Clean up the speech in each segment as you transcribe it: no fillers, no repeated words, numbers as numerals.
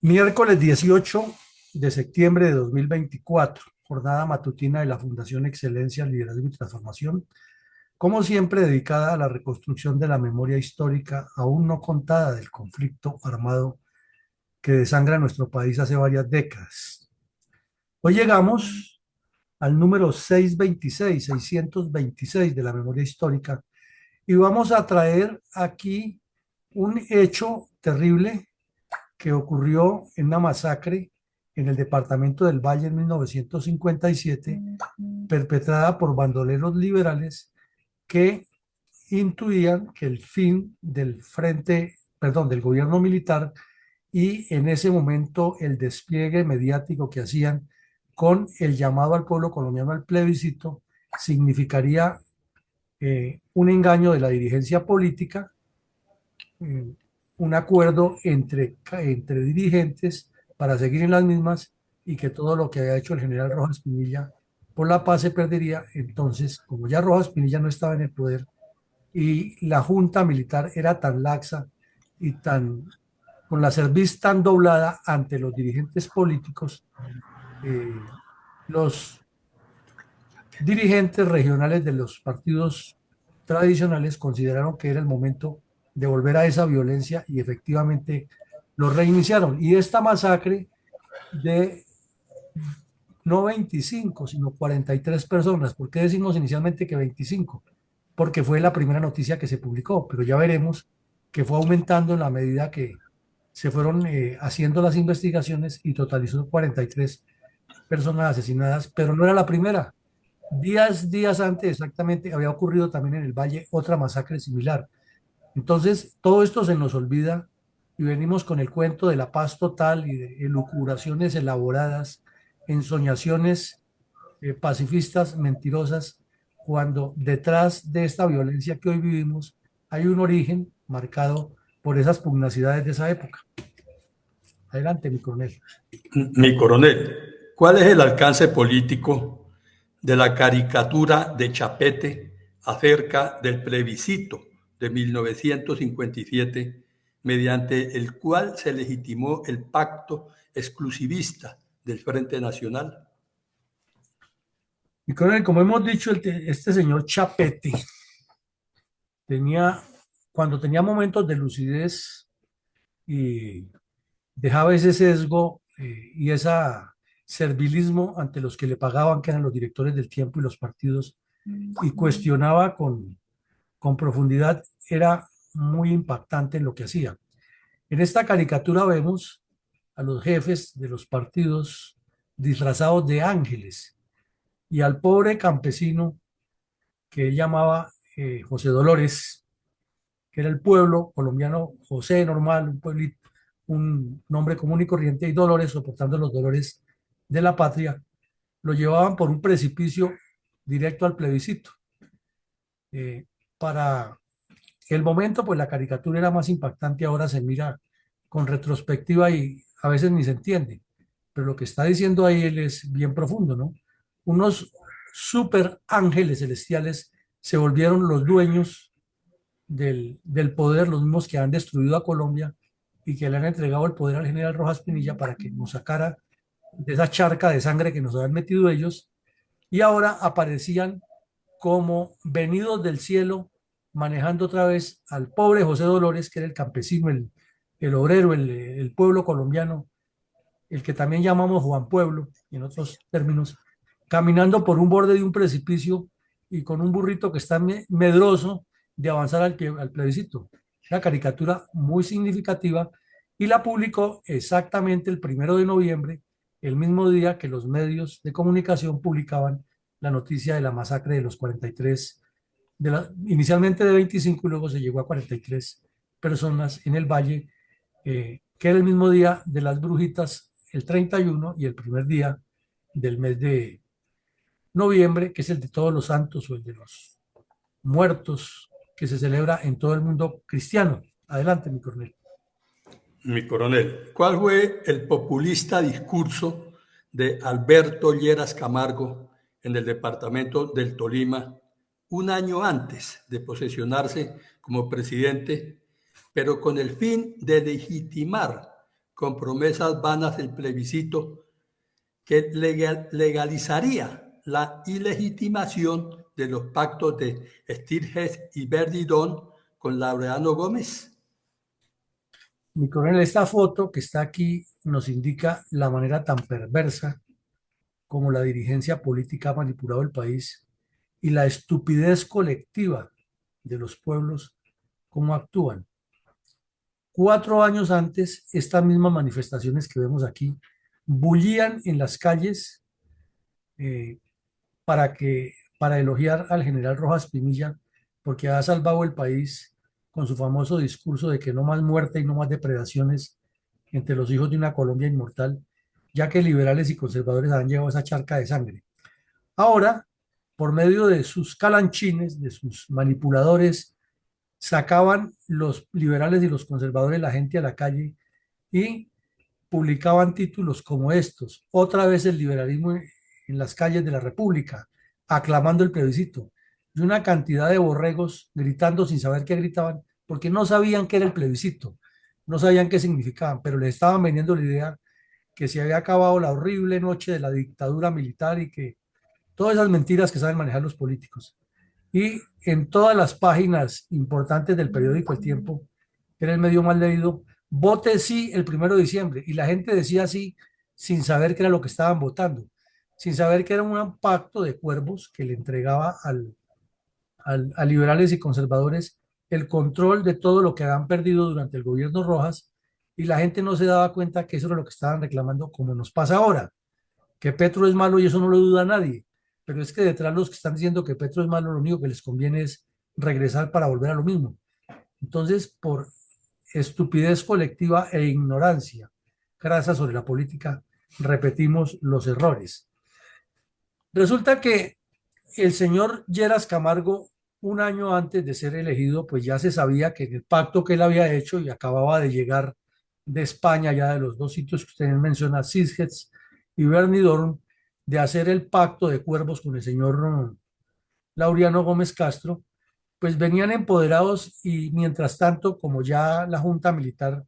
Miércoles 18 de septiembre de 2024, jornada matutina de la Fundación Excelencia, Liderazgo y Transformación, como siempre dedicada a la reconstrucción de la memoria histórica aún no contada del conflicto armado que desangra nuestro país hace varias décadas. Hoy llegamos al número 626 de la memoria histórica y vamos a traer aquí un hecho terrible que ocurrió en una masacre en el departamento del Valle en 1957, perpetrada por bandoleros liberales que intuían que el fin del frente, perdón, del gobierno militar y en ese momento el despliegue mediático que hacían con el llamado al pueblo colombiano al plebiscito significaría un engaño de la dirigencia política, eh, un acuerdo entre dirigentes para seguir en las mismas y que todo lo que había hecho el general Rojas Pinilla por la paz se perdería. Entonces, como ya Rojas Pinilla no estaba en el poder y la junta militar era tan laxa y con la cerviz tan doblada ante los dirigentes políticos, los dirigentes regionales de los partidos tradicionales consideraron que era el momento de volver a esa violencia y efectivamente lo reiniciaron. Y esta masacre de no 25, sino 43 personas. ¿Por qué decimos inicialmente que 25? Porque fue la primera noticia que se publicó, pero ya veremos que fue aumentando en la medida que se fueron haciendo las investigaciones y totalizó 43 personas asesinadas, pero no era la primera. Días antes exactamente había ocurrido también en el Valle otra masacre similar. Entonces, todo esto se nos olvida y venimos con el cuento de la paz total y de elucubraciones elaboradas, ensoñaciones pacifistas mentirosas, cuando detrás de esta violencia que hoy vivimos hay un origen marcado por esas pugnacidades de esa época. Adelante, mi coronel. Mi coronel, ¿cuál es el alcance político de la caricatura de Chapete acerca del plebiscito de 1957, mediante el cual se legitimó el pacto exclusivista del Frente Nacional? Mi coronel, como hemos dicho, este señor Chapete tenía, cuando tenía momentos de lucidez y dejaba ese sesgo y ese servilismo ante los que le pagaban, que eran los directores del tiempo y los partidos, y cuestionaba con profundidad, era muy impactante en lo que hacía. En esta caricatura vemos a los jefes de los partidos disfrazados de ángeles y al pobre campesino que él llamaba José Dolores, que era el pueblo colombiano, José normal, un pueblito, un nombre común y corriente, y Dolores soportando los dolores de la patria, lo llevaban por un precipicio directo al plebiscito. Eh, para el momento, pues la caricatura era más impactante, ahora se mira con retrospectiva y a veces ni se entiende, pero lo que está diciendo ahí él es bien profundo, ¿no? Unos super ángeles celestiales se volvieron los dueños del poder, los mismos que han destruido a Colombia y que le han entregado el poder al general Rojas Pinilla para que nos sacara de esa charca de sangre que nos habían metido ellos, y ahora aparecían como venidos del cielo, manejando otra vez al pobre José Dolores, que era el campesino, el obrero, el pueblo colombiano, el que también llamamos Juan Pueblo, en otros términos, caminando por un borde de un precipicio y con un burrito que está medroso de avanzar al plebiscito. Una caricatura muy significativa y la publicó exactamente el 1 de noviembre, el mismo día que los medios de comunicación publicaban la noticia de la masacre de los 43, inicialmente de 25 y luego se llegó a 43 personas en el Valle, que era el mismo día de las brujitas, el 31 y el primer día del mes de noviembre, que es el de todos los santos o el de los muertos, que se celebra en todo el mundo cristiano. Adelante, mi coronel. Mi coronel, ¿cuál fue el populista discurso de Alberto Lleras Camargo en el departamento del Tolima un año antes de posesionarse como presidente, pero con el fin de legitimar con promesas vanas el plebiscito que legalizaría la ilegitimación de los pactos de Stilges y Verdidón con Laureano Gómez. Mi coronel, esta foto que está aquí nos indica la manera tan perversa como la dirigencia política ha manipulado el país y la estupidez colectiva de los pueblos, cómo actúan. 4 años antes, estas mismas manifestaciones que vemos aquí bullían en las calles eh, para elogiar al general Rojas Pinilla, porque ha salvado el país con su famoso discurso de que no más muerte y no más depredaciones entre los hijos de una Colombia inmortal, ya que liberales y conservadores han llevado esa charca de sangre. Ahora, por medio de sus calanchines, de sus manipuladores, sacaban los liberales y los conservadores la gente a la calle y publicaban títulos como estos: otra vez el liberalismo en las calles de la República, aclamando el plebiscito, y una cantidad de borregos gritando sin saber qué gritaban, porque no sabían qué era el plebiscito, no sabían qué significaban, pero les estaban vendiendo la idea que se había acabado la horrible noche de la dictadura militar y que todas esas mentiras que saben manejar los políticos. Y en todas las páginas importantes del periódico El Tiempo, que era el medio más leído, vote sí el 1 de diciembre. Y la gente decía sí sin saber qué era lo que estaban votando, sin saber que era un pacto de cuervos que le entregaba a liberales y conservadores el control de todo lo que habían perdido durante el gobierno Rojas. Y la gente no se daba cuenta que eso era lo que estaban reclamando, como nos pasa ahora, que Petro es malo y eso no lo duda nadie, pero es que detrás los que están diciendo que Petro es malo, lo único que les conviene es regresar para volver a lo mismo. Entonces, por estupidez colectiva e ignorancia, grasa sobre la política, repetimos los errores. Resulta que el señor Lleras Camargo, un año antes de ser elegido, pues ya se sabía que en el pacto que él había hecho y acababa de llegar de España, ya de los dos sitios que usted menciona, Sitges y Benidorm, de hacer el pacto de cuervos con el señor Laureano Gómez Castro, pues venían empoderados y mientras tanto, como ya la Junta Militar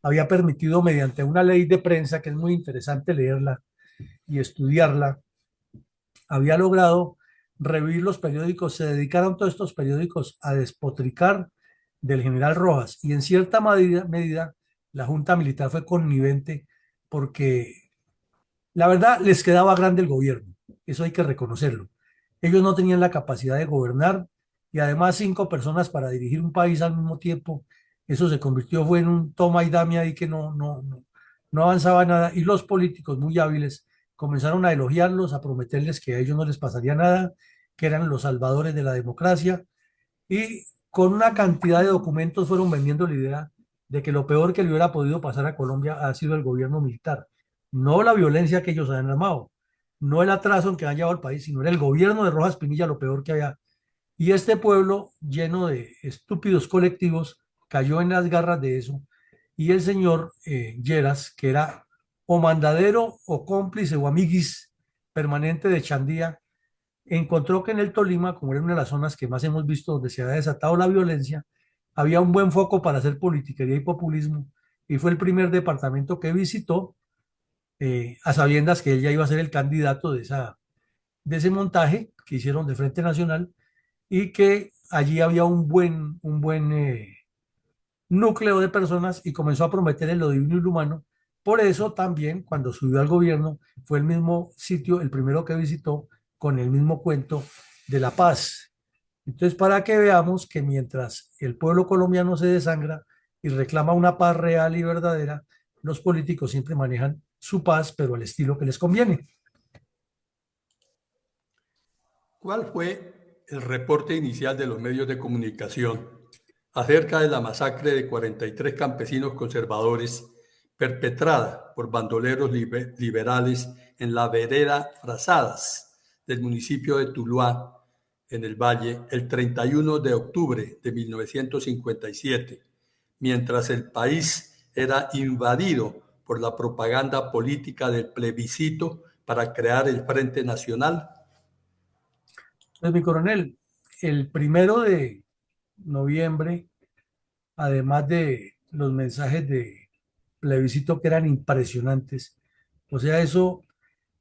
había permitido mediante una ley de prensa, que es muy interesante leerla y estudiarla, había logrado revivir los periódicos, se dedicaron todos estos periódicos a despotricar del general Rojas y en cierta medida la Junta Militar fue connivente porque la verdad les quedaba grande el gobierno, eso hay que reconocerlo. Ellos no tenían la capacidad de gobernar y además 5 personas para dirigir un país al mismo tiempo, eso se convirtió fue en un toma y dame ahí que no avanzaba nada y los políticos muy hábiles comenzaron a elogiarlos, a prometerles que a ellos no les pasaría nada, que eran los salvadores de la democracia y con una cantidad de documentos fueron vendiendo la idea de que lo peor que le hubiera podido pasar a Colombia ha sido el gobierno militar, no la violencia que ellos han armado, no el atraso en que han llevado al país, sino era el gobierno de Rojas Pinilla lo peor que había. Y este pueblo lleno de estúpidos colectivos cayó en las garras de eso. Y el señor Lleras, que era o mandadero o cómplice o amiguis permanente de Chandía, encontró que en el Tolima, como era una de las zonas que más hemos visto donde se había desatado la violencia, había un buen foco para hacer politiquería y populismo, y fue el primer departamento que visitó, a sabiendas que él ya iba a ser el candidato de ese montaje que hicieron de Frente Nacional, y que allí había un buen núcleo de personas y comenzó a prometer en lo divino y lo humano. Por eso también cuando subió al gobierno fue el mismo sitio, el primero que visitó con el mismo cuento de la paz. Entonces, para que veamos que mientras el pueblo colombiano se desangra y reclama una paz real y verdadera, los políticos siempre manejan su paz, pero al estilo que les conviene. ¿Cuál fue el reporte inicial de los medios de comunicación acerca de la masacre de 43 campesinos conservadores perpetrada por bandoleros liberales en la vereda Frazadas del municipio de Tuluá, en el Valle, el 31 de octubre de 1957, mientras el país era invadido por la propaganda política del plebiscito para crear el Frente Nacional? Entonces, mi coronel, el 1 de noviembre, además de los mensajes de plebiscito que eran impresionantes. O sea, eso,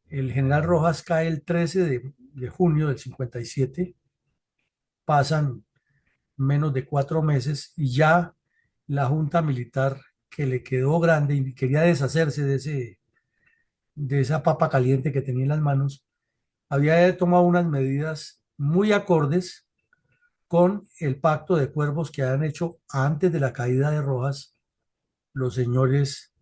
el general Rojas cae el 13 de junio del 57, pasan menos de 4 meses y ya la junta militar que le quedó grande y quería deshacerse de esa papa caliente que tenía en las manos, había tomado unas medidas muy acordes con el pacto de cuervos que habían hecho antes de la caída de Rojas los señores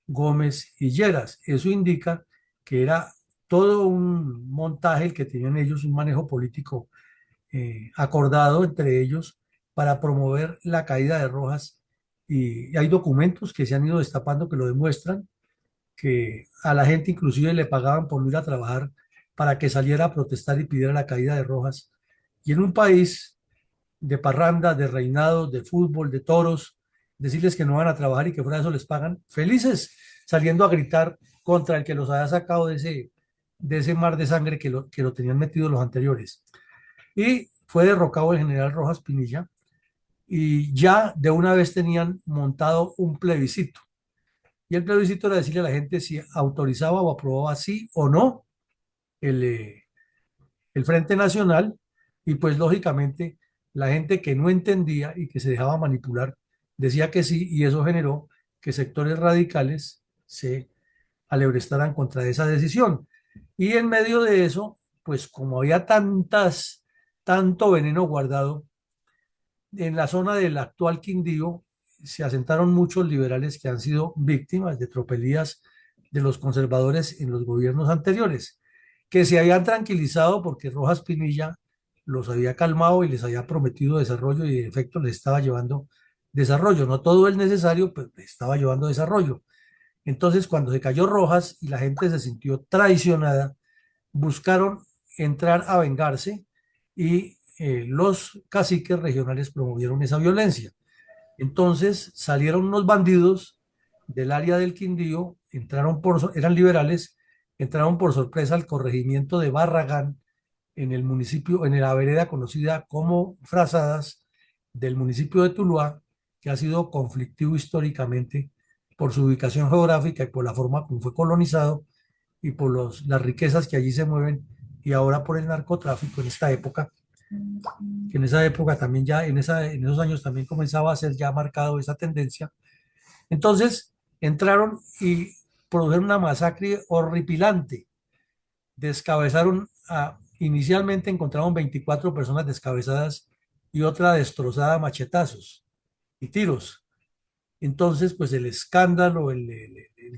Gómez y Lleras. Eso indica que era todo un montaje el que tenían ellos, un manejo político acordado entre ellos para promover la caída de Rojas. Y hay documentos que se han ido destapando que lo demuestran, que a la gente inclusive le pagaban por no ir a trabajar para que saliera a protestar y pidiera la caída de Rojas. Y en un país de parranda, de reinados, de fútbol, de toros, decirles que no van a trabajar y que fuera de eso les pagan, felices, saliendo a gritar contra el que los había sacado de ese mar de sangre que lo tenían metido los anteriores. Y fue derrocado el general Rojas Pinilla y ya de una vez tenían montado un plebiscito. Y el plebiscito era decirle a la gente si autorizaba o aprobaba sí o no el, el Frente Nacional, y pues lógicamente la gente que no entendía y que se dejaba manipular decía que sí, y eso generó que sectores radicales se alebrestaran contra esa decisión. Y en medio de eso, pues como había tanto veneno guardado, en la zona del actual Quindío se asentaron muchos liberales que han sido víctimas de tropelías de los conservadores en los gobiernos anteriores, que se habían tranquilizado porque Rojas Pinilla los había calmado y les había prometido desarrollo y en efecto les estaba llevando desarrollo, no todo el necesario, pero les estaba llevando desarrollo. Entonces, cuando se cayó Rojas y la gente se sintió traicionada, buscaron entrar a vengarse y los caciques regionales promovieron esa violencia. Entonces salieron unos bandidos del área del Quindío, eran liberales, entraron por sorpresa al corregimiento de Barragán en el municipio, en la vereda conocida como Frazadas del municipio de Tuluá, que ha sido conflictivo históricamente por su ubicación geográfica y por la forma como fue colonizado y por las riquezas que allí se mueven y ahora por el narcotráfico en esta época, que en esa época también ya, en esos años también comenzaba a ser ya marcado esa tendencia. Entonces entraron y produjeron una masacre horripilante. Descabezaron inicialmente encontraron 24 personas descabezadas y otra destrozada a machetazos y tiros. Entonces, pues el escándalo, el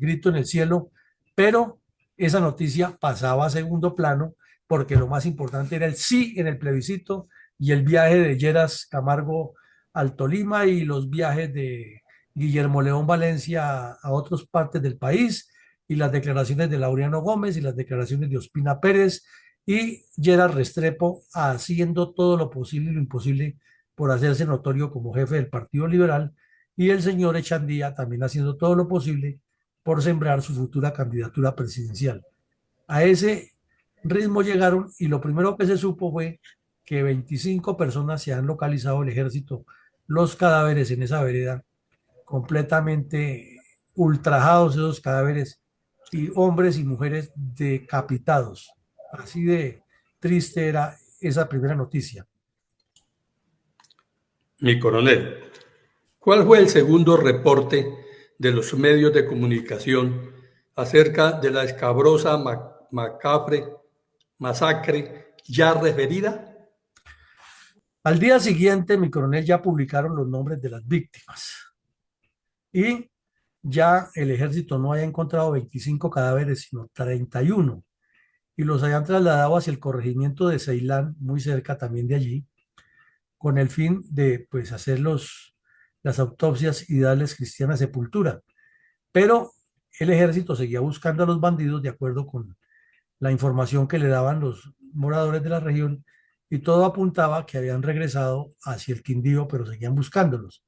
grito en el cielo, pero esa noticia pasaba a segundo plano porque lo más importante era el sí en el plebiscito y el viaje de Lleras Camargo al Tolima y los viajes de Guillermo León Valencia a otras partes del país y las declaraciones de Laureano Gómez y las declaraciones de Ospina Pérez y Lleras Restrepo haciendo todo lo posible y lo imposible por hacerse notorio como jefe del Partido Liberal y el señor Echandía también haciendo todo lo posible por sembrar su futura candidatura presidencial. A ese ritmo llegaron y lo primero que se supo fue que 25 personas se han localizado el ejército, los cadáveres en esa vereda, completamente ultrajados esos cadáveres y hombres y mujeres decapitados. Así de triste era esa primera noticia. Mi coronel, ¿cuál fue el segundo reporte de los medios de comunicación acerca de la escabrosa, macabra masacre ya referida? Al día siguiente, mi coronel, ya publicaron los nombres de las víctimas y ya el ejército no haya encontrado 25 cadáveres, sino 31 y los hayan trasladado hacia el corregimiento de Ceilán, muy cerca también de allí, con el fin de pues hacer las autopsias y darles cristiana sepultura. Pero el ejército seguía buscando a los bandidos de acuerdo con la información que le daban los moradores de la región y todo apuntaba que habían regresado hacia el Quindío, pero seguían buscándolos.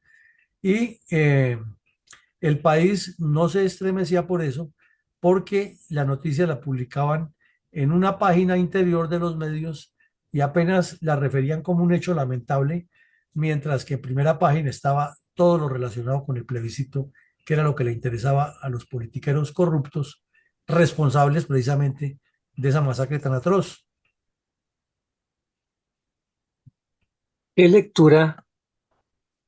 Y el país no se estremecía por eso, porque la noticia la publicaban en una página interior de los medios y apenas la referían como un hecho lamentable, mientras que en primera página estaba todo lo relacionado con el plebiscito que era lo que le interesaba a los politiqueros corruptos responsables precisamente de esa masacre tan atroz. ¿Qué lectura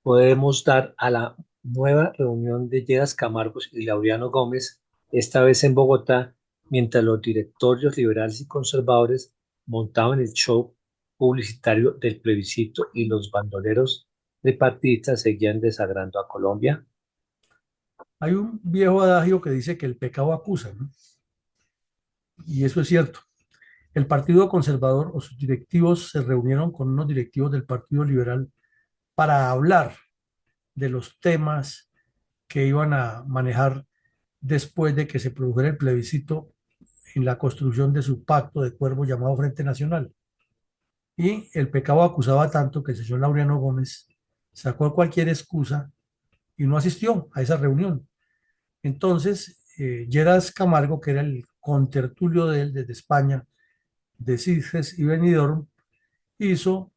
podemos dar a la nueva reunión de Lleras Camargos y Laureano Gómez, esta vez en Bogotá, mientras los directorios liberales y conservadores montaban el show publicitario del plebiscito y los bandoleros tripartistas seguían desagrando a Colombia? Hay un viejo adagio que dice que el pecado acusa, ¿no? Y eso es cierto. El Partido Conservador o sus directivos se reunieron con unos directivos del Partido Liberal para hablar de los temas que iban a manejar después de que se produjera el plebiscito en la construcción de su pacto de cuervo llamado Frente Nacional. Y el pecado acusaba tanto que el señor Laureano Gómez sacó cualquier excusa y no asistió a esa reunión. Entonces, Lleras Camargo, que era el contertulio de él desde España, de Sitges y Benidorm, hizo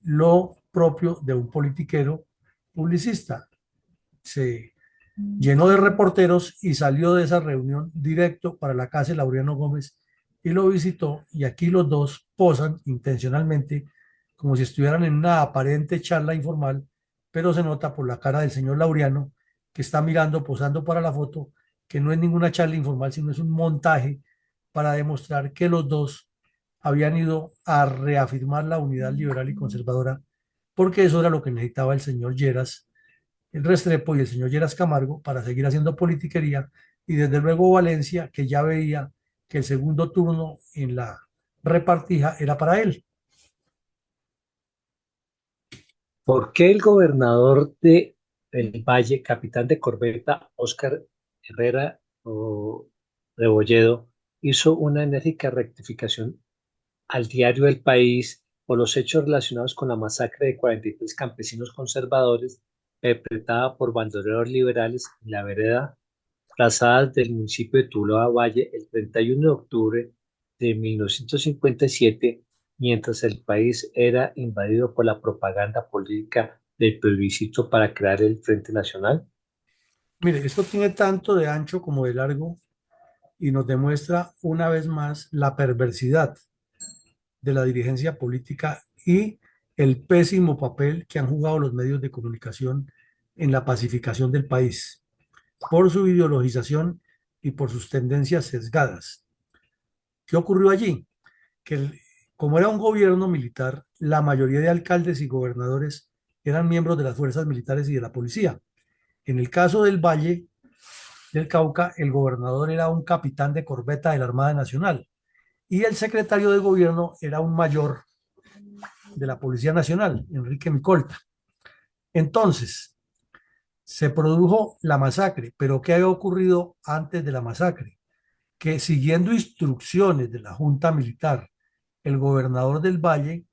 lo propio de un politiquero publicista. Se llenó de reporteros y salió de esa reunión directo para la casa de Laureano Gómez y lo visitó. Y aquí los dos posan intencionalmente como si estuvieran en una aparente charla informal, pero se nota por la cara del señor Laureano que está mirando, posando para la foto, que no es ninguna charla informal, sino es un montaje para demostrar que los dos habían ido a reafirmar la unidad liberal y conservadora, porque eso era lo que necesitaba el señor Lleras, el Restrepo y el señor Lleras Camargo para seguir haciendo politiquería, y desde luego Valencia, que ya veía que el segundo turno en la repartija era para él. ¿Por qué el gobernador de El Valle, capitán de corbeta, Óscar Herrera o Rebolledo, hizo una enérgica rectificación al diario El País por los hechos relacionados con la masacre de 43 campesinos conservadores perpetrada por bandoleros liberales en la vereda Prazadas del municipio de Tuluá Valle el 31 de octubre de 1957, mientras el país era invadido por la propaganda política del plebiscito para crear el Frente Nacional? Mire, esto tiene tanto de ancho como de largo y nos demuestra una vez más la perversidad de la dirigencia política y el pésimo papel que han jugado los medios de comunicación en la pacificación del país, por su ideologización y por sus tendencias sesgadas. ¿Qué ocurrió allí? Que como era un gobierno militar, la mayoría de alcaldes y gobernadores eran miembros de las fuerzas militares y de la policía. En el caso del Valle del Cauca, el gobernador era un capitán de corbeta de la Armada Nacional y el secretario de gobierno era un mayor de la Policía Nacional, Enrique Micolta. Entonces, se produjo la masacre, pero ¿qué había ocurrido antes de la masacre? Que siguiendo instrucciones de la Junta Militar, el gobernador del Valle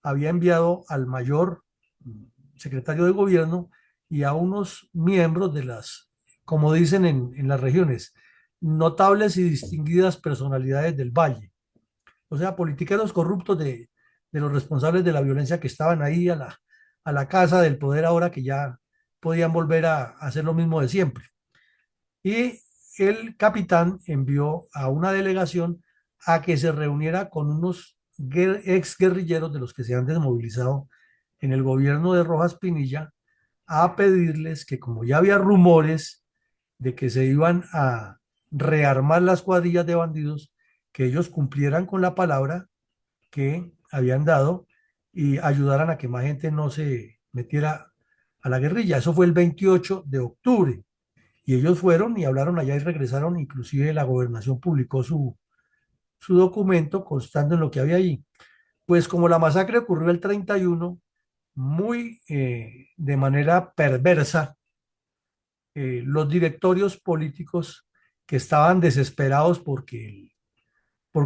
había enviado al mayor secretario de gobierno y a unos miembros de las, como dicen en las regiones, notables y distinguidas personalidades del Valle, o sea, politiqueros corruptos de los responsables de la violencia que estaban ahí a la casa del poder ahora que ya podían volver a hacer lo mismo de siempre. Y el capitán envió a una delegación a que se reuniera con unos ex guerrilleros de los que se han desmovilizado en el gobierno de Rojas Pinilla a pedirles que como ya había rumores de que se iban a rearmar las cuadrillas de bandidos, que ellos cumplieran con la palabra que habían dado y ayudaran a que más gente no se metiera a la guerrilla. Eso fue el 28 de octubre. Y ellos fueron y hablaron allá y regresaron, inclusive la gobernación publicó su documento constando en lo que había allí. Pues como la masacre ocurrió el 31, muy de manera perversa, los directorios políticos que estaban desesperados por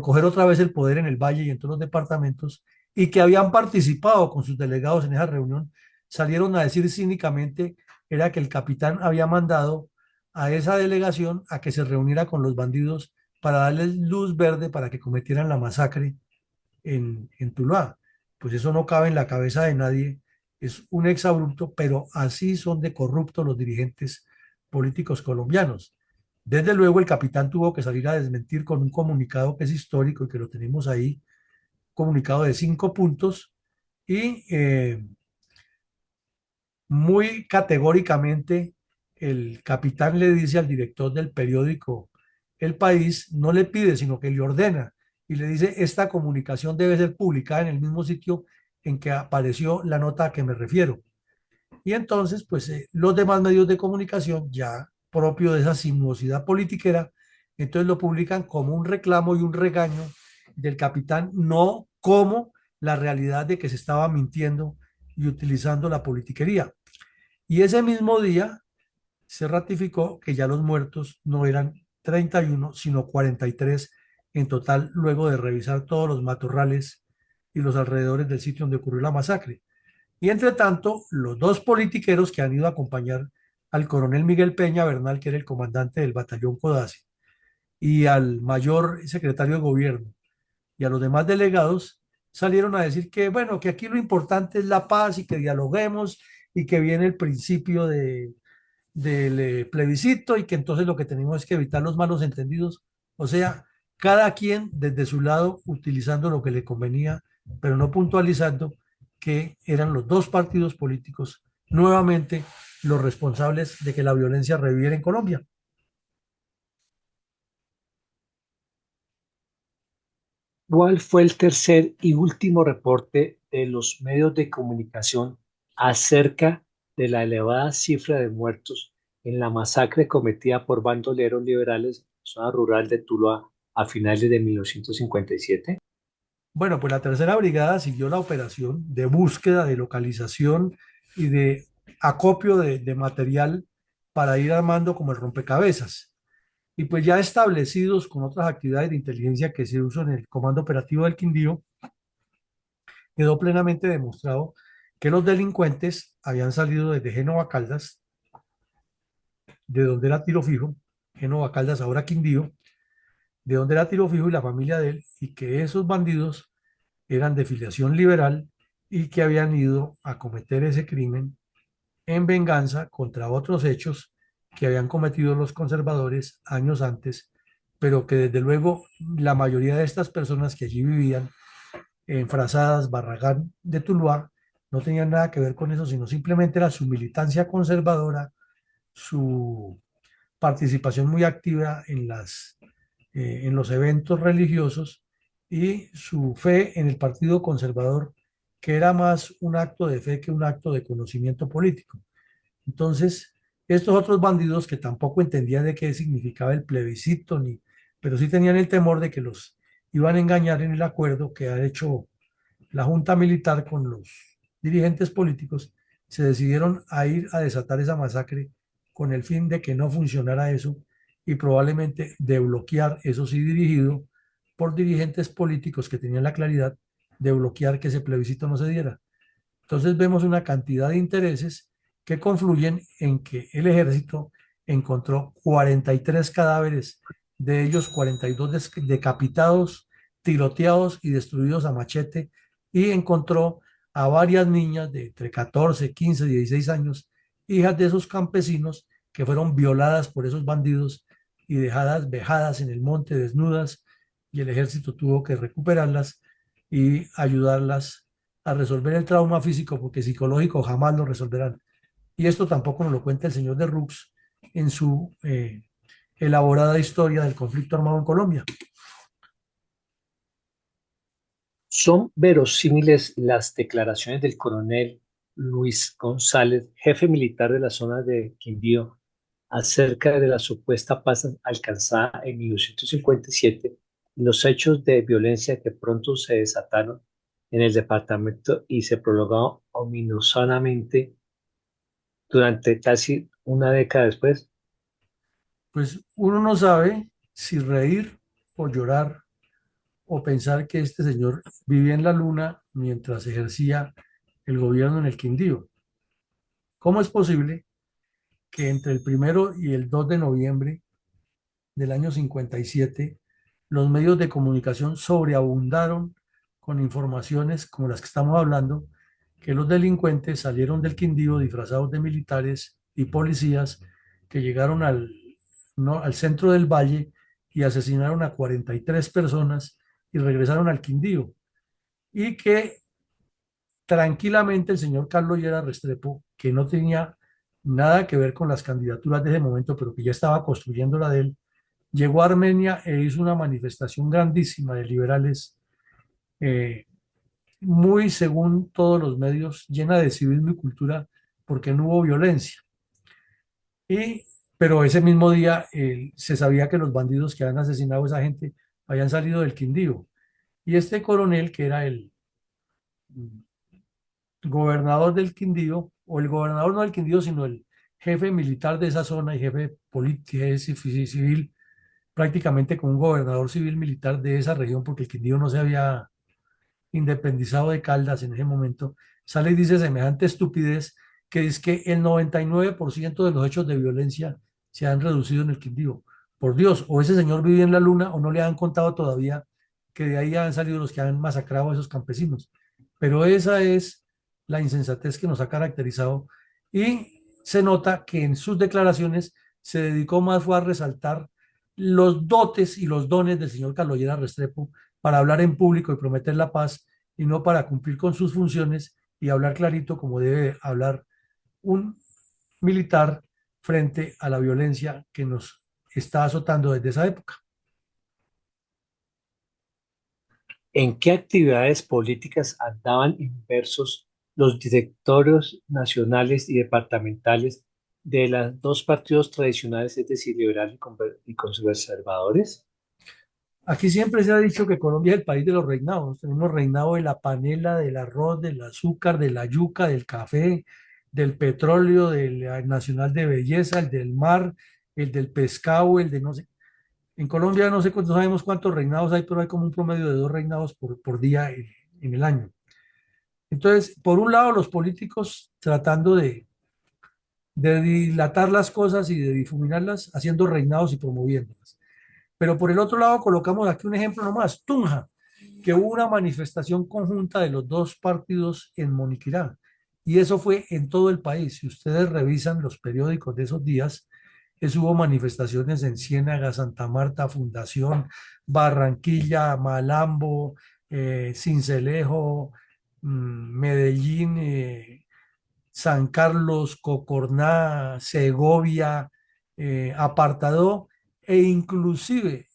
coger otra vez el poder en el Valle y en todos los departamentos, y que habían participado con sus delegados en esa reunión, salieron a decir cínicamente era que el capitán había mandado a esa delegación a que se reuniera con los bandidos para darles luz verde para que cometieran la masacre en Tuluá. Pues eso no cabe en la cabeza de nadie, es un exabrupto, pero así son de corruptos los dirigentes políticos colombianos. Desde luego, el capitán tuvo que salir a desmentir con un comunicado que es histórico y que lo tenemos ahí, comunicado de 5 puntos, y muy categóricamente el capitán le dice al director del periódico El País, no le pide, sino que le ordena y le dice, esta comunicación debe ser publicada en el mismo sitio en que apareció la nota a que me refiero. Y entonces, pues los demás medios de comunicación, ya propio de esa sinuosidad politiquera, entonces lo publican como un reclamo y un regaño del capitán, no como la realidad de que se estaba mintiendo y utilizando la politiquería. Y ese mismo día se ratificó que ya los muertos no eran 31 sino 43 en total, luego de revisar todos los matorrales y los alrededores del sitio donde ocurrió la masacre. Y entre tanto, los dos politiqueros que han ido a acompañar al coronel Miguel Peña Bernal, que era el comandante del batallón Codazzi, y al mayor secretario de gobierno y a los demás delegados, salieron a decir que, bueno, que aquí lo importante es la paz y que dialoguemos y que viene el principio del plebiscito y que entonces lo que tenemos es que evitar los malos entendidos. O sea, cada quien desde su lado utilizando lo que le convenía, pero no puntualizando que eran los dos partidos políticos nuevamente los responsables de que la violencia reviviera en Colombia. ¿Cuál fue el tercer y último reporte de los medios de comunicación acerca de la elevada cifra de muertos en la masacre cometida por bandoleros liberales en la zona rural de Tuluá a finales de 1957? Bueno, pues la tercera brigada siguió la operación de búsqueda, de localización y de acopio de material para ir armando como el rompecabezas. Y pues ya establecidos con otras actividades de inteligencia que se usan en el Comando Operativo del Quindío, quedó plenamente demostrado que los delincuentes habían salido desde Génova Caldas, de donde era Tiro Fijo, Génova Caldas, ahora Quindío, de donde era Tiro Fijo y la familia de él, y que esos bandidos eran de filiación liberal y que habían ido a cometer ese crimen en venganza contra otros hechos que habían cometido los conservadores años antes, pero que desde luego la mayoría de estas personas que allí vivían en Frazadas, Barragán de Tuluá, no tenían nada que ver con eso, sino simplemente era su militancia conservadora, su participación muy activa en los eventos religiosos y su fe en el Partido Conservador, que era más un acto de fe que un acto de conocimiento político. Entonces, estos otros bandidos que tampoco entendían de qué significaba el plebiscito, pero sí tenían el temor de que los iban a engañar en el acuerdo que ha hecho la Junta Militar con los dirigentes políticos, se decidieron a ir a desatar esa masacre con el fin de que no funcionara eso y probablemente de bloquear, eso sí dirigido por dirigentes políticos que tenían la claridad de bloquear que ese plebiscito no se diera. Entonces vemos una cantidad de intereses que confluyen en que el ejército encontró 43 cadáveres, de ellos 42 decapitados, tiroteados y destruidos a machete, y encontró a varias niñas de entre 14, 15, 16 años, hijas de esos campesinos que fueron violadas por esos bandidos y dejadas vejadas en el monte desnudas, y el ejército tuvo que recuperarlas y ayudarlas a resolver el trauma físico, porque psicológico jamás lo resolverán. Y esto tampoco nos lo cuenta el señor de Rux en su elaborada historia del conflicto armado en Colombia. ¿Son verosímiles las declaraciones del coronel Luis González, jefe militar de la zona de Quindío, acerca de la supuesta paz alcanzada en 1957 y los hechos de violencia que pronto se desataron en el departamento y se prolongaron ominosamente durante casi una década después? Pues uno no sabe si reír o llorar o pensar que este señor vivía en la luna mientras ejercía el gobierno en el Quindío. ¿Cómo es posible que entre el 1 y el 2 de noviembre del año 57 los medios de comunicación sobreabundaron con informaciones como las que estamos hablando, que los delincuentes salieron del Quindío disfrazados de militares y policías que llegaron no, al centro del valle y asesinaron a 43 personas y regresaron al Quindío. Y que tranquilamente el señor Carlos Lleras Restrepo, que no tenía nada que ver con las candidaturas de ese momento, pero que ya estaba construyendo la de él, llegó a Armenia e hizo una manifestación grandísima de liberales, eh, muy según todos los medios, llena de civismo y cultura, porque no hubo violencia. Y, pero ese mismo día se sabía que los bandidos que habían asesinado a esa gente habían salido del Quindío. Y este coronel, que era el gobernador del Quindío, o el gobernador no del Quindío, sino el jefe militar de esa zona y jefe político civil, prácticamente como un gobernador civil militar de esa región, porque el Quindío no se había independizado de Caldas en ese momento, sale y dice semejante estupidez que es que el 99% de los hechos de violencia se han reducido en el Quindío. Por Dios, o ese señor vive en la luna o no le han contado todavía que de ahí han salido los que han masacrado a esos campesinos. Pero esa es la insensatez que nos ha caracterizado y se nota que en sus declaraciones se dedicó más fue a resaltar los dotes y los dones del señor Carlos Lleras Restrepo para hablar en público y prometer la paz y no para cumplir con sus funciones y hablar clarito como debe hablar un militar frente a la violencia que nos está azotando desde esa época. ¿En qué actividades políticas andaban inmersos los directorios nacionales y departamentales de los dos partidos tradicionales, es decir, liberales y conservadores? Aquí siempre se ha dicho que Colombia es el país de los reinados. Tenemos reinado de la panela, del arroz, del azúcar, de la yuca, del café, del petróleo, del nacional de belleza, el del mar, el del pescado, el de no sé. En Colombia no sé cuántos, sabemos cuántos reinados hay, pero hay como un promedio de 2 reinados por día en el año. Entonces, por un lado, los políticos tratando de dilatar las cosas y de difuminarlas, haciendo reinados y promoviéndolas. Pero por el otro lado, colocamos aquí un ejemplo nomás, Tunja, que hubo una manifestación conjunta de los dos partidos en Moniquirá. Y eso fue en todo el país. Si ustedes revisan los periódicos de esos días, hubo manifestaciones en Ciénaga, Santa Marta, Fundación, Barranquilla, Malambo, Sincelejo, Medellín, San Carlos, Cocorná, Segovia, Apartadó, e inclusive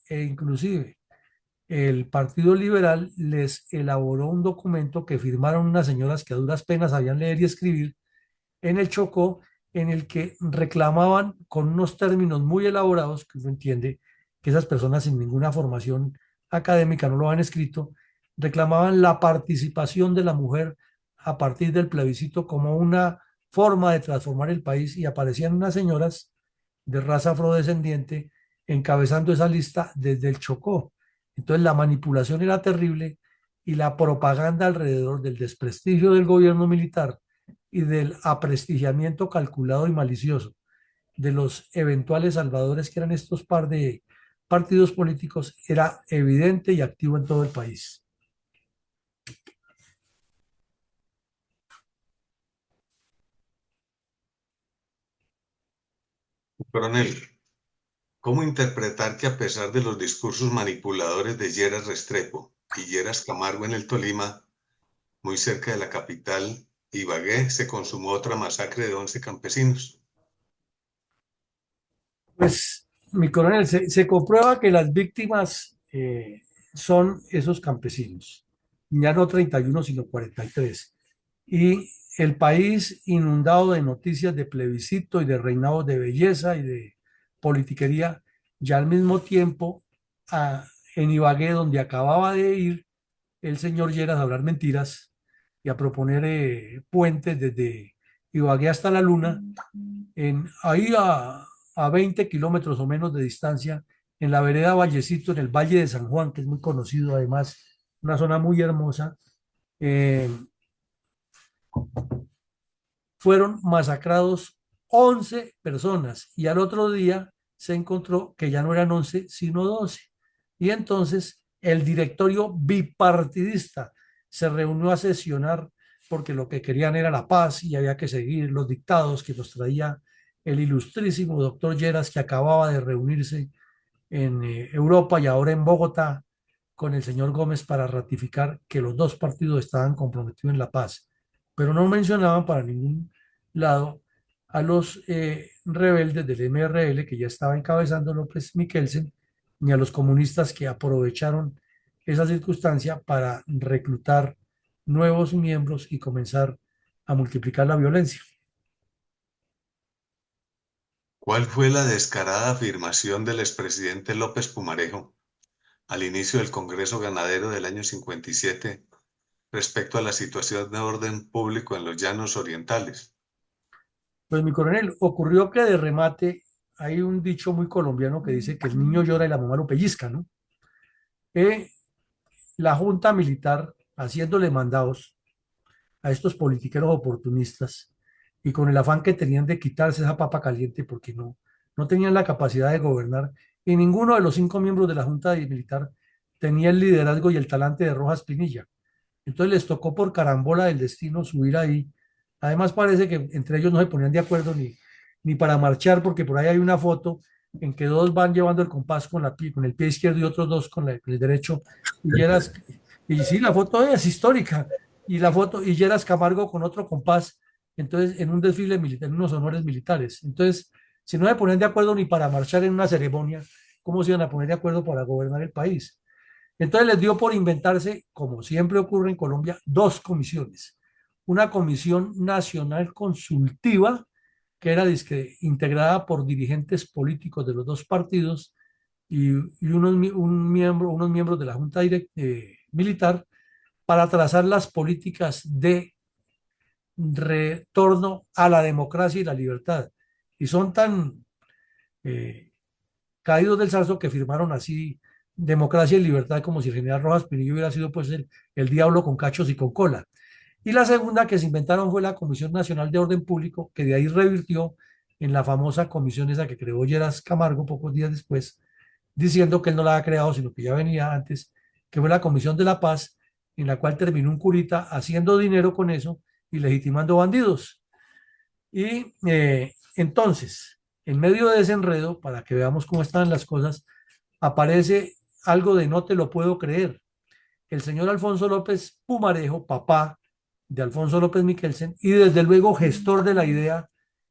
el Partido Liberal les elaboró un documento que firmaron unas señoras que a duras penas sabían leer y escribir en el Chocó, en el que reclamaban con unos términos muy elaborados, que uno entiende que esas personas sin ninguna formación académica no lo han escrito, reclamaban la participación de la mujer a partir del plebiscito como una forma de transformar el país y aparecían unas señoras de raza afrodescendiente encabezando esa lista desde el Chocó. Entonces la manipulación era terrible y la propaganda alrededor del desprestigio del gobierno militar y del aprestigiamiento calculado y malicioso de los eventuales salvadores que eran estos par de partidos políticos era evidente y activo en todo el país. Coronel, ¿cómo interpretar que a pesar de los discursos manipuladores de Lleras Restrepo y Lleras Camargo en el Tolima, muy cerca de la capital, Ibagué, se consumó otra masacre de 11 campesinos? Pues, mi coronel, se comprueba que las víctimas son esos campesinos, ya no 31, sino 43. Y el país inundado de noticias de plebiscito y de reinados de belleza y de politiquería, ya al mismo tiempo en Ibagué, donde acababa de ir el señor Lleras a hablar mentiras y a proponer puentes desde Ibagué hasta la Luna, ahí a 20 kilómetros o menos de distancia, en la vereda Vallecito, en el Valle de San Juan, que es muy conocido además, una zona muy hermosa, eh, fueron masacrados 11 personas y al otro día se encontró que ya no eran 11, sino 12. Y entonces el directorio bipartidista se reunió a sesionar porque lo que querían era la paz y había que seguir los dictados que nos traía el ilustrísimo doctor Lleras, que acababa de reunirse en Europa y ahora en Bogotá con el señor Gómez para ratificar que los dos partidos estaban comprometidos en la paz, pero no mencionaban para ningún lado a los rebeldes del MRL que ya estaba encabezando López Miquelsen, ni a los comunistas que aprovecharon esa circunstancia para reclutar nuevos miembros y comenzar a multiplicar la violencia. ¿Cuál fue la descarada afirmación del expresidente López Pumarejo al inicio del Congreso Ganadero del año 57 respecto a la situación de orden público en los llanos orientales? Pues mi coronel, ocurrió que de remate hay un dicho muy colombiano que dice que el niño llora y la mamá lo pellizca, ¿no? Eh, la junta militar haciéndole mandados a estos politiqueros oportunistas y con el afán que tenían de quitarse esa papa caliente porque no tenían la capacidad de gobernar y ninguno de los 5 miembros de la junta militar tenía el liderazgo y el talante de Rojas Pinilla. Entonces les tocó por carambola del destino subir ahí. Además parece que entre ellos no se ponían de acuerdo ni para marchar, porque por ahí hay una foto en que dos van llevando el compás con el pie izquierdo y otros dos con el derecho. Y Lleras, y sí, la foto es histórica. Y la foto, y Lleras Camargo con otro compás, entonces en un desfile militar, en unos honores militares. Entonces, si no se ponían de acuerdo ni para marchar en una ceremonia, ¿cómo se iban a poner de acuerdo para gobernar el país? Entonces les dio por inventarse, como siempre ocurre en Colombia, dos comisiones. Una comisión nacional consultiva, que era dizque, integrada por dirigentes políticos de los dos partidos y unos miembros de la Junta Militar, para trazar las políticas de retorno a la democracia y la libertad. Y son tan eh, caídos del zarzo que firmaron así democracia y libertad como si el general Rojas Pinillo hubiera sido pues el diablo con cachos y con cola. Y la segunda que se inventaron fue la Comisión Nacional de Orden Público, que de ahí revirtió en la famosa comisión esa que creó Lleras Camargo pocos días después, diciendo que él no la había creado, sino que ya venía antes, que fue la Comisión de la Paz, en la cual terminó un curita haciendo dinero con eso y legitimando bandidos. Y entonces, en medio de ese enredo, para que veamos cómo están las cosas, aparece algo de no te lo puedo creer. El señor Alfonso López Pumarejo, papá de Alfonso López Miquelsen, y desde luego gestor de la idea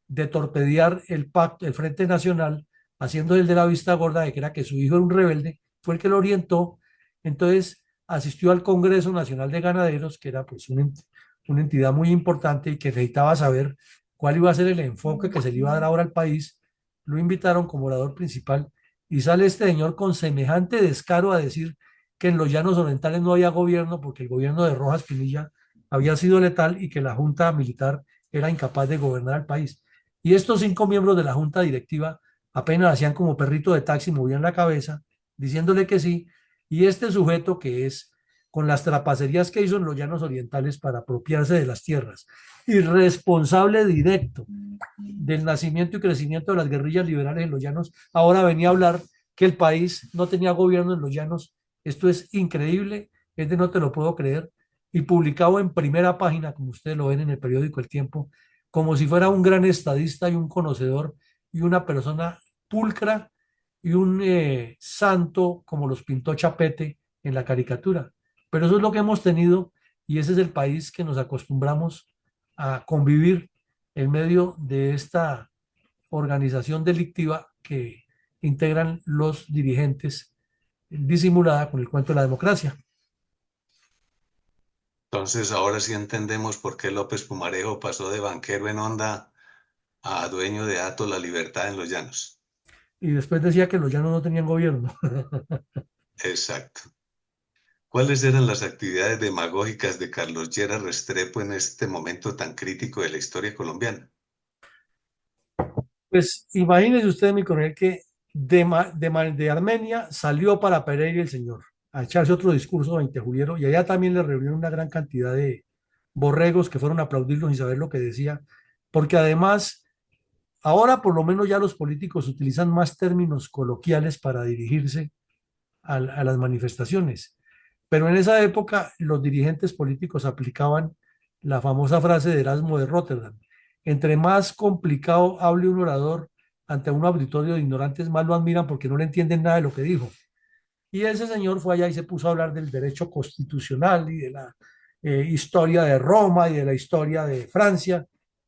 de torpedear el pacto, el Frente Nacional, haciendo el de la vista gorda de que era que su hijo era un rebelde, fue el que lo orientó. Entonces asistió al Congreso Nacional de Ganaderos, que era pues una entidad muy importante y que necesitaba saber cuál iba a ser el enfoque que se le iba a dar ahora al país. Lo invitaron como orador principal y sale este señor con semejante descaro a decir que en los llanos orientales no había gobierno porque el gobierno de Rojas Pinilla había sido letal y que la junta militar era incapaz de gobernar el país. Y estos 5 miembros de la junta directiva apenas hacían como perrito de taxi, movían la cabeza, diciéndole que sí. Y este sujeto que es, con las trapacerías que hizo en los llanos orientales para apropiarse de las tierras, y responsable directo del nacimiento y crecimiento de las guerrillas liberales en los llanos, ahora venía a hablar que el país no tenía gobierno en los llanos. Esto es increíble, es de no te lo puedo creer, y publicado en primera página, como ustedes lo ven en el periódico El Tiempo, como si fuera un gran estadista y un conocedor y una persona pulcra y un santo como los pintó Chapete en la caricatura. Pero eso es lo que hemos tenido y ese es el país que nos acostumbramos a convivir en medio de esta organización delictiva que integran los dirigentes disimulada con el cuento de la democracia. Entonces, ahora sí entendemos por qué López Pumarejo pasó de banquero en Honda a dueño de Atos La Libertad en los Llanos. Y después decía que los llanos no tenían gobierno. Exacto. ¿Cuáles eran las actividades demagógicas de Carlos Lleras Restrepo en este momento tan crítico de la historia colombiana? Pues imagínese usted, mi coronel, que de Armenia salió para Pereira el señor a echarse otro discurso 20 juliero y allá también le reunieron una gran cantidad de borregos que fueron a aplaudirlo sin saber lo que decía, porque además ahora por lo menos ya los políticos utilizan más términos coloquiales para dirigirse a las manifestaciones, pero en esa época los dirigentes políticos aplicaban la famosa frase de Erasmo de Rotterdam: Entre más complicado hable un orador ante un auditorio de ignorantes, más lo admiran porque no le entienden nada de lo que dijo. Y ese señor fue allá y se puso a hablar del derecho constitucional y de la historia de Roma y de la historia de Francia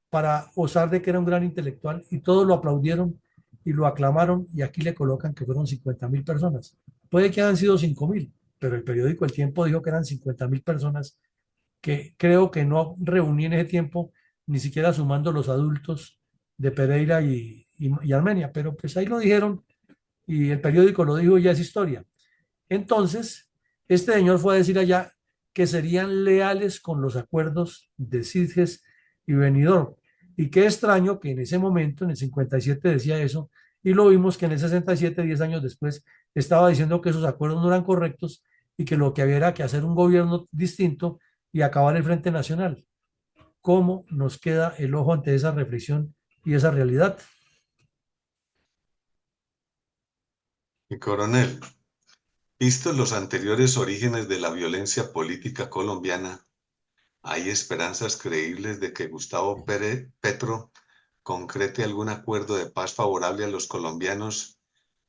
para osar de que era un gran intelectual y todos lo aplaudieron y lo aclamaron y aquí le colocan que fueron 50.000 personas. Puede que hayan sido 5.000, pero el periódico El Tiempo dijo que eran 50.000 personas que creo que no reuní en ese tiempo ni siquiera sumando los adultos de Pereira y Armenia, pero pues ahí lo dijeron y el periódico lo dijo y ya es historia. Entonces, este señor fue a decir allá que serían leales con los acuerdos de Sitges y Benidorm. Y qué extraño que en ese momento, en el 57, decía eso, y lo vimos que en el 67, 10 años después, estaba diciendo que esos acuerdos no eran correctos y que lo que había era que hacer un gobierno distinto y acabar el Frente Nacional. ¿Cómo nos queda el ojo ante esa reflexión y esa realidad? Mi coronel, vistos los anteriores orígenes de la violencia política colombiana, ¿hay esperanzas creíbles de que Gustavo Petro concrete algún acuerdo de paz favorable a los colombianos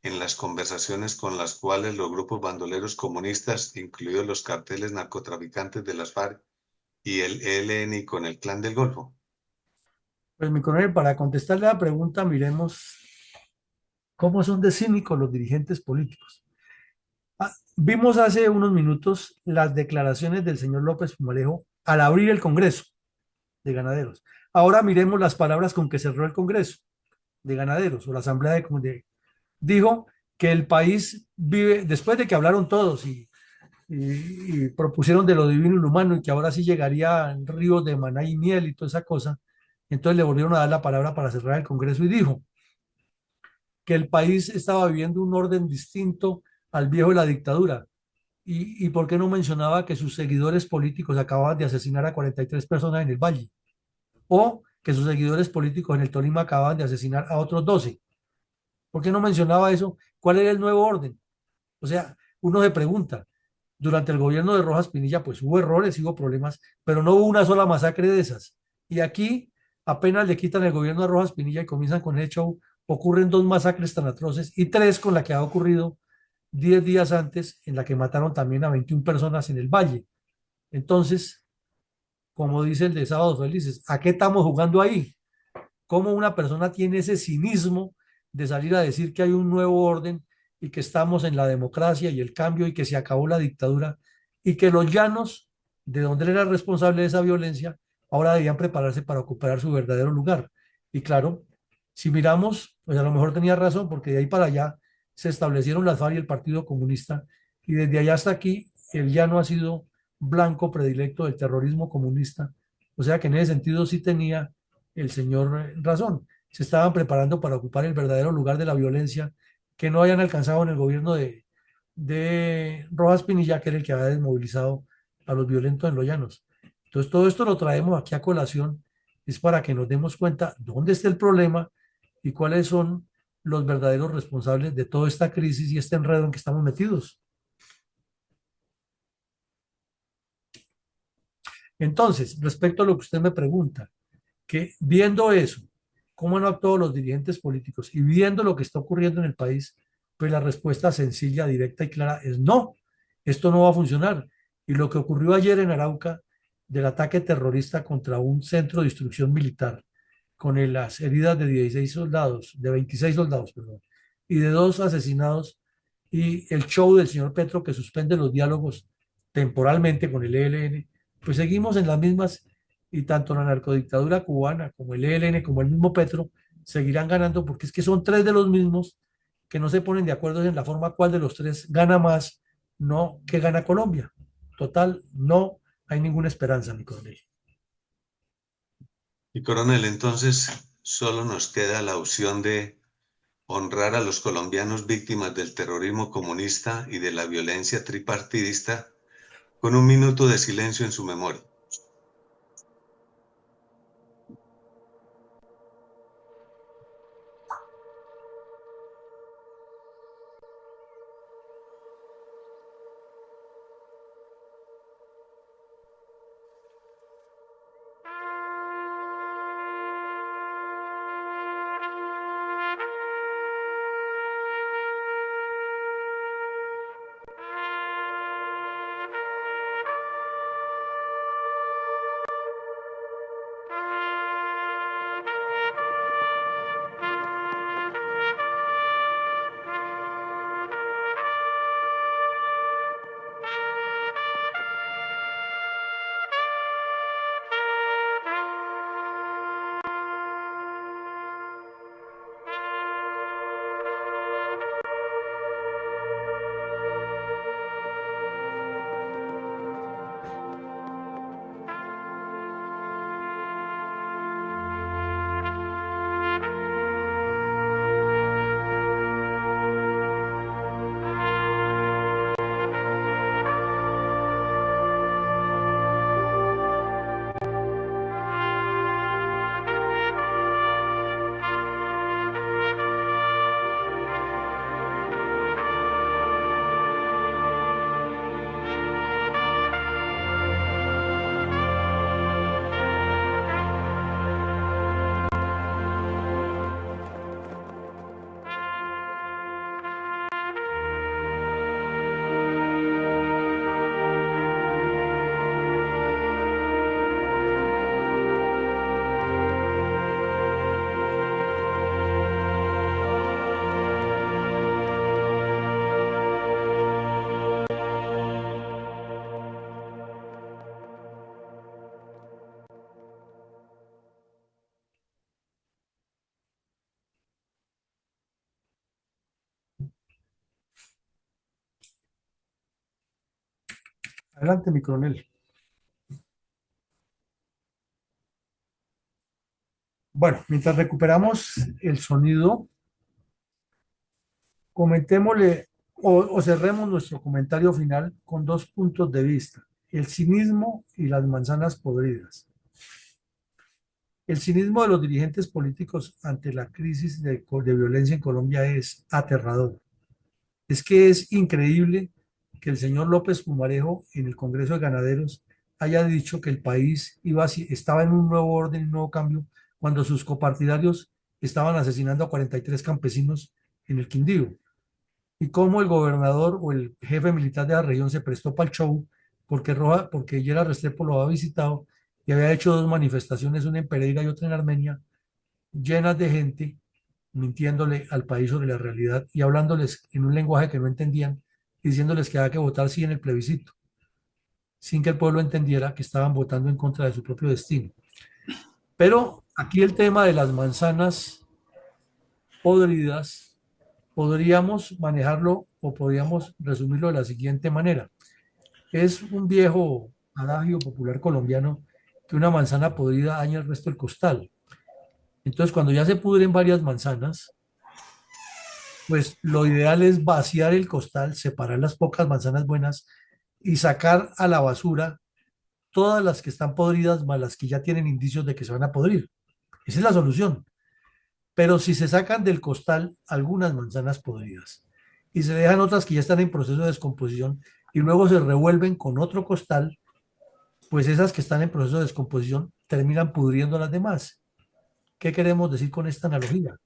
en las conversaciones con las cuales los grupos bandoleros comunistas, incluidos los carteles narcotraficantes de las FARC y el ELN con el Clan del Golfo? Pues mi coronel, para contestarle la pregunta, miremos cómo son de cínicos los dirigentes políticos. Vimos hace unos minutos las declaraciones del señor López Pumarejo al abrir el Congreso de Ganaderos. Ahora miremos las palabras con que cerró el Congreso de Ganaderos o la Asamblea dijo que el país vive, después de que hablaron todos y propusieron de lo divino y lo humano y que ahora sí llegaría ríos de maná y miel y toda esa cosa, entonces le volvieron a dar la palabra para cerrar el Congreso y dijo que el país estaba viviendo un orden distinto al viejo de la dictadura. ¿Y por qué no mencionaba que sus seguidores políticos acababan de asesinar a 43 personas en el Valle? O que sus seguidores políticos en el Tolima acababan de asesinar a otros 12. ¿Por qué no mencionaba eso? ¿Cuál era el nuevo orden? O sea, uno se pregunta, durante el gobierno de Rojas Pinilla, pues hubo errores, hubo problemas, pero no hubo una sola masacre de esas. Y aquí apenas le quitan el gobierno a Rojas Pinilla y comienzan con el show, ocurren dos masacres tan atroces y tres con la que ha ocurrido 10 días antes, en la que mataron también a 21 personas en el Valle. Entonces, como dice el de Sábados Felices, ¿a qué estamos jugando ahí? ¿Cómo una persona tiene ese cinismo de salir a decir que hay un nuevo orden y que estamos en la democracia y el cambio y que se acabó la dictadura y que los llanos, de donde él era responsable de esa violencia, ahora debían prepararse para ocupar su verdadero lugar? Y claro, si miramos, pues a lo mejor tenía razón, porque de ahí para allá se establecieron las FARC y el Partido Comunista, y desde allá hasta aquí el llano ha sido blanco predilecto del terrorismo comunista. O sea que en ese sentido sí tenía el señor razón. Se estaban preparando para ocupar el verdadero lugar de la violencia que no hayan alcanzado en el gobierno de Rojas Pinilla, que era el que había desmovilizado a los violentos en los llanos. Entonces, todo esto lo traemos aquí a colación, es para que nos demos cuenta dónde está el problema y cuáles son los verdaderos responsables de toda esta crisis y este enredo en que estamos metidos. Entonces, respecto a lo que usted me pregunta, que viendo eso, cómo han actuado los dirigentes políticos y viendo lo que está ocurriendo en el país, pues la respuesta sencilla, directa y clara es no, esto no va a funcionar. Y lo que ocurrió ayer en Arauca del ataque terrorista contra un centro de instrucción militar, con las heridas de 16 soldados, de 26 soldados, perdón, y de dos asesinados, y el show del señor Petro que suspende los diálogos temporalmente con el ELN, pues seguimos en las mismas y tanto la narcodictadura cubana como el ELN, como el mismo Petro, seguirán ganando porque es que son tres de los mismos que no se ponen de acuerdo en la forma cuál de los tres gana más, no que gana Colombia. Total, no hay ninguna esperanza, mi coronel. Y coronel, entonces solo nos queda la opción de honrar a los colombianos víctimas del terrorismo comunista y de la violencia tripartidista con un minuto de silencio en su memoria. Adelante, mi coronel. Bueno, mientras recuperamos el sonido, comentémosle o cerremos nuestro comentario final con dos puntos de vista, el cinismo y las manzanas podridas. El cinismo de los dirigentes políticos ante la crisis de violencia en Colombia es aterrador. Es que es increíble que el señor López Pumarejo en el Congreso de Ganaderos haya dicho que el país estaba en un nuevo orden, un nuevo cambio, cuando sus copartidarios estaban asesinando a 43 campesinos en el Quindío. Y cómo el gobernador o el jefe militar de la región se prestó para el show porque Yera Restrepo lo había visitado y había hecho dos manifestaciones, una en Pereira y otra en Armenia, llenas de gente mintiéndole al país sobre la realidad y hablándoles en un lenguaje que no entendían, diciéndoles que había que votar sí en el plebiscito, sin que el pueblo entendiera que estaban votando en contra de su propio destino. Pero aquí el tema de las manzanas podridas, podríamos manejarlo o podríamos resumirlo de la siguiente manera. Es un viejo adagio popular colombiano que una manzana podrida daña el resto del costal. Entonces, cuando ya se pudren varias manzanas, pues lo ideal es vaciar el costal, separar las pocas manzanas buenas y sacar a la basura todas las que están podridas más las que ya tienen indicios de que se van a podrir. Esa es la solución. Pero si se sacan del costal algunas manzanas podridas y se dejan otras que ya están en proceso de descomposición y luego se revuelven con otro costal, pues esas que están en proceso de descomposición terminan pudriendo a las demás. ¿Qué queremos decir con esta analogía?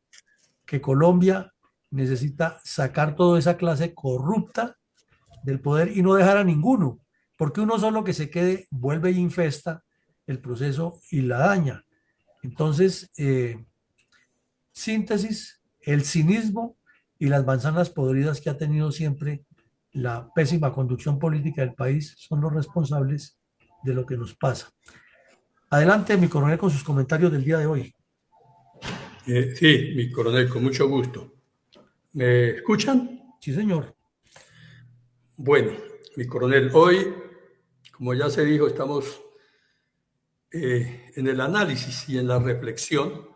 Que Colombia necesita sacar toda esa clase corrupta del poder y no dejar a ninguno, porque uno solo que se quede vuelve y infesta el proceso y la daña. Entonces, síntesis, el cinismo y las manzanas podridas que ha tenido siempre la pésima conducción política del país son los responsables de lo que nos pasa. Adelante, mi coronel, con sus comentarios del día de hoy. Sí, mi coronel, con mucho gusto. ¿Me escuchan? Sí, señor. Bueno, mi coronel, hoy, como ya se dijo, estamos en el análisis y en la reflexión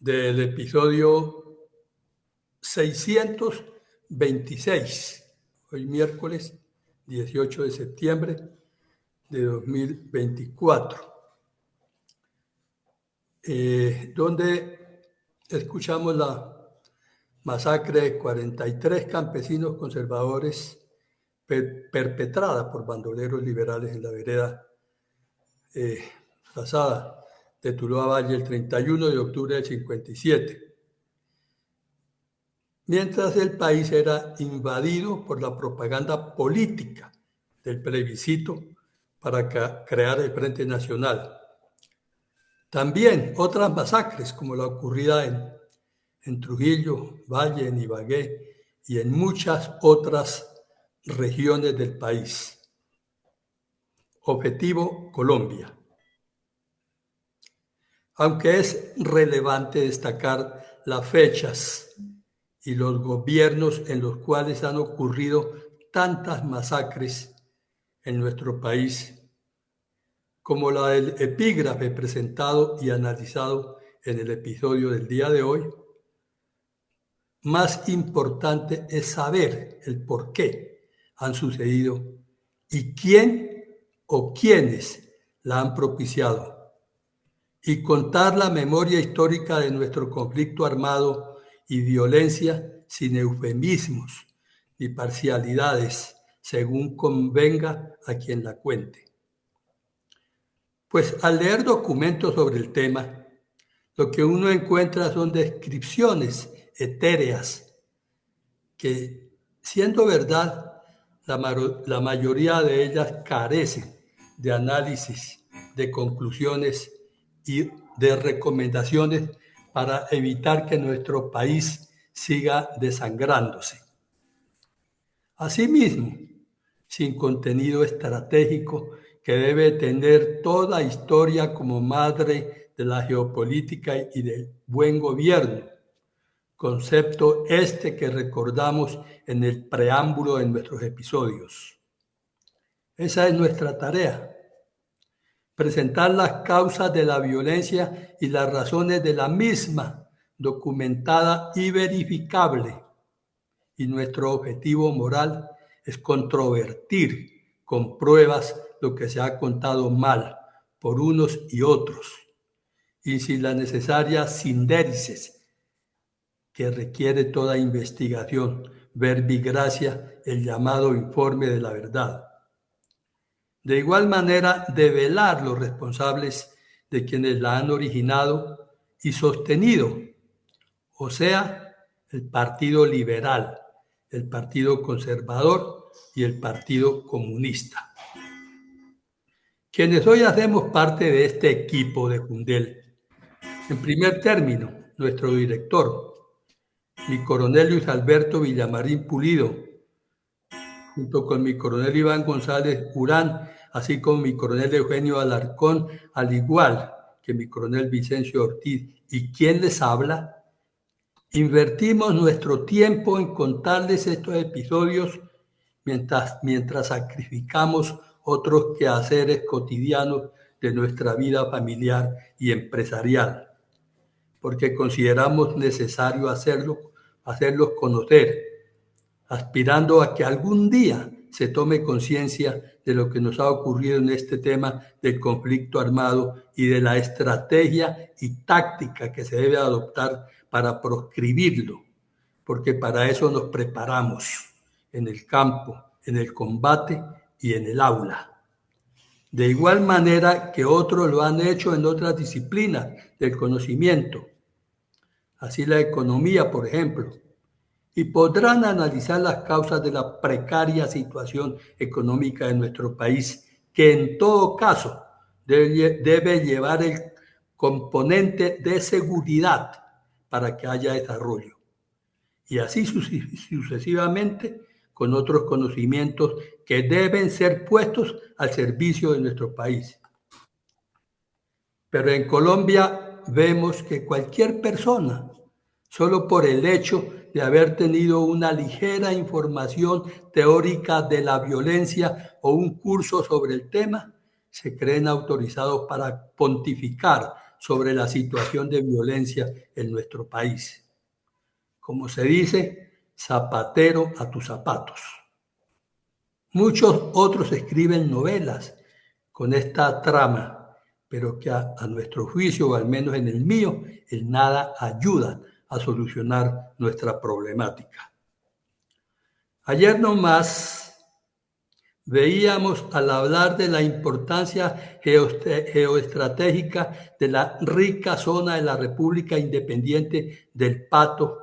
del episodio 626, hoy miércoles 18 de septiembre de 2024, donde escuchamos la masacre de 43 campesinos conservadores perpetrada por bandoleros liberales en la vereda pasada de Tuluá Valle el 31 de octubre del 57, mientras el país era invadido por la propaganda política del plebiscito para crear el Frente Nacional. También otras masacres como la ocurrida en Trujillo, Valle, en Ibagué y en muchas otras regiones del país. Objetivo Colombia. Aunque es relevante destacar las fechas y los gobiernos en los cuales han ocurrido tantas masacres en nuestro país, como la del epígrafe presentado y analizado en el episodio del día de hoy, más importante es saber el por qué han sucedido y quién o quiénes la han propiciado, y contar la memoria histórica de nuestro conflicto armado y violencia sin eufemismos ni parcialidades, según convenga a quien la cuente. Pues al leer documentos sobre el tema, lo que uno encuentra son descripciones etéreas que, siendo verdad, la mayoría de ellas carecen de análisis, de conclusiones y de recomendaciones para evitar que nuestro país siga desangrándose. Asimismo, sin contenido estratégico que debe tener toda historia como madre de la geopolítica y del buen gobierno, concepto que recordamos en el preámbulo de nuestros episodios. Esa es nuestra tarea. Presentar las causas de la violencia y las razones de la misma, documentada y verificable. Y nuestro objetivo moral es controvertir con pruebas lo que se ha contado mal por unos y otros, y sin la necesaria sindéresis que requiere toda investigación, verbigracia, el llamado informe de la verdad. De igual manera, develar los responsables de quienes la han originado y sostenido, o sea, el Partido Liberal, el Partido Conservador y el Partido Comunista. Quienes hoy hacemos parte de este equipo de Fundel. En primer término, nuestro director, mi coronel Luis Alberto Villamarín Pulido, junto con mi coronel Iván González Urán, así como mi coronel Eugenio Alarcón, al igual que mi coronel Vicencio Ortiz, y quien les habla, invertimos nuestro tiempo en contarles estos episodios mientras sacrificamos otros quehaceres cotidianos de nuestra vida familiar y empresarial, porque consideramos necesario hacerlos conocer, aspirando a que algún día se tome conciencia de lo que nos ha ocurrido en este tema del conflicto armado y de la estrategia y táctica que se debe adoptar para proscribirlo, porque para eso nos preparamos en el campo, en el combate y en el aula. De igual manera que otros lo han hecho en otras disciplinas del conocimiento, así la economía, por ejemplo, y podrán analizar las causas de la precaria situación económica de nuestro país, que en todo caso debe llevar el componente de seguridad para que haya desarrollo. Y así sucesivamente con otros conocimientos que deben ser puestos al servicio de nuestro país. Pero en Colombia vemos que cualquier persona, solo por el hecho de haber tenido una ligera información teórica de la violencia o un curso sobre el tema, se creen autorizados para pontificar sobre la situación de violencia en nuestro país. Como se dice, zapatero a tus zapatos. Muchos otros escriben novelas con esta trama, pero que a nuestro juicio, o al menos en el mío, en nada ayudan a solucionar nuestra problemática. Ayer nomás veíamos al hablar de la importancia geoestratégica de la rica zona de la República Independiente del Pato,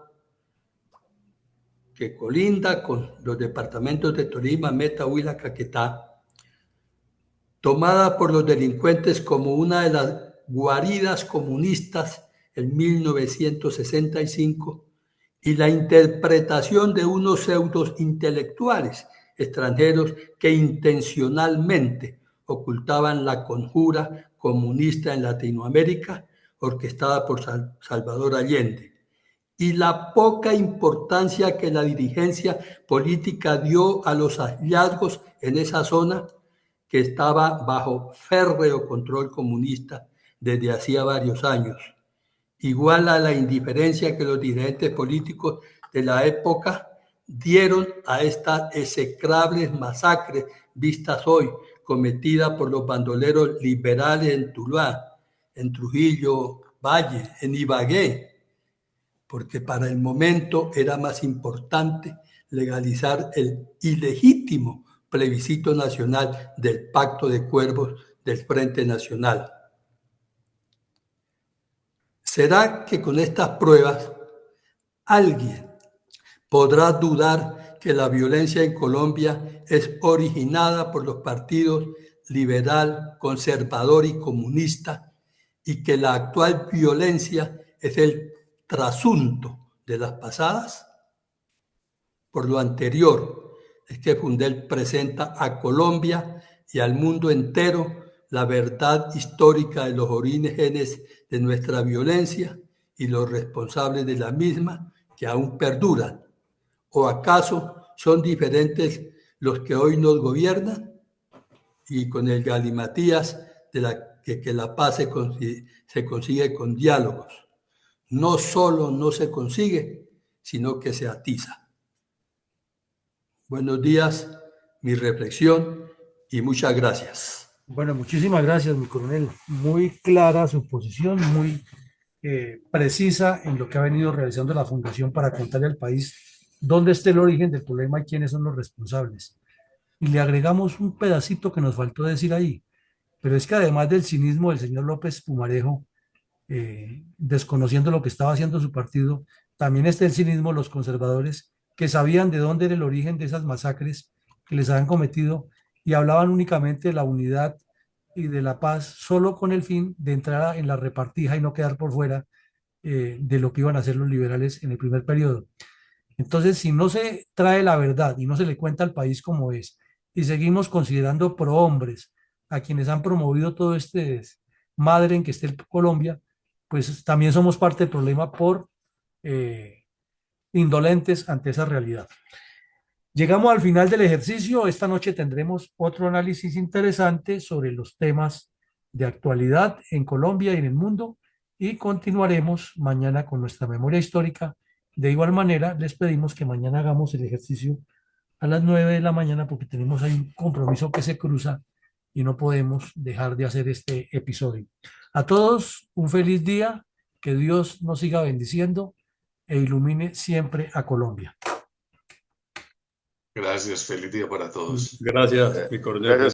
que colinda con los departamentos de Tolima, Meta, Huila, Caquetá, tomada por los delincuentes como una de las guaridas comunistas en 1965, y la interpretación de unos pseudos intelectuales extranjeros que intencionalmente ocultaban la conjura comunista en Latinoamérica, orquestada por Salvador Allende, y la poca importancia que la dirigencia política dio a los hallazgos en esa zona que estaba bajo férreo control comunista desde hacía varios años, igual a la indiferencia que los dirigentes políticos de la época dieron a estas execrables masacres vistas hoy, cometidas por los bandoleros liberales en Tuluá, en Trujillo, Valle, en Ibagué, porque para el momento era más importante legalizar el ilegítimo plebiscito nacional del Pacto de Cuervos del Frente Nacional. ¿Será que con estas pruebas alguien podrá dudar que la violencia en Colombia es originada por los partidos liberal, conservador y comunista, y que la actual violencia es el trasunto de las pasadas? Por lo anterior, es que Fundel presenta a Colombia y al mundo entero la verdad histórica de los orígenes de nuestra violencia y los responsables de la misma que aún perduran. ¿O acaso son diferentes los que hoy nos gobiernan? y con el galimatías de que la paz se consigue con diálogos. No solo no se consigue, sino que se atiza. Buenos días, mi reflexión y muchas gracias. Bueno, muchísimas gracias, mi coronel. Muy clara su posición, muy precisa en lo que ha venido realizando la Fundación para contarle al país dónde está el origen del problema y quiénes son los responsables. Y le agregamos un pedacito que nos faltó decir ahí, pero es que además del cinismo del señor López Pumarejo, desconociendo lo que estaba haciendo su partido, también está el cinismo de los conservadores que sabían de dónde era el origen de esas masacres que les habían cometido y hablaban únicamente de la unidad y de la paz solo con el fin de entrar en la repartija y no quedar por fuera de lo que iban a hacer los liberales en el primer periodo. Entonces, si no se trae la verdad y no se le cuenta al país como es, y seguimos considerando prohombres a quienes han promovido todo este madre en que esté Colombia, pues también somos parte del problema por indolentes ante esa realidad. Llegamos al final del ejercicio. Esta noche tendremos otro análisis interesante sobre los temas de actualidad en Colombia y en el mundo y continuaremos mañana con nuestra memoria histórica. De igual manera, les pedimos que mañana hagamos el ejercicio a las 9 de la mañana porque tenemos ahí un compromiso que se cruza y no podemos dejar de hacer este episodio. A todos, un feliz día, que Dios nos siga bendiciendo e ilumine siempre a Colombia. Gracias, feliz día para todos. Gracias, mi coronel. Gracias.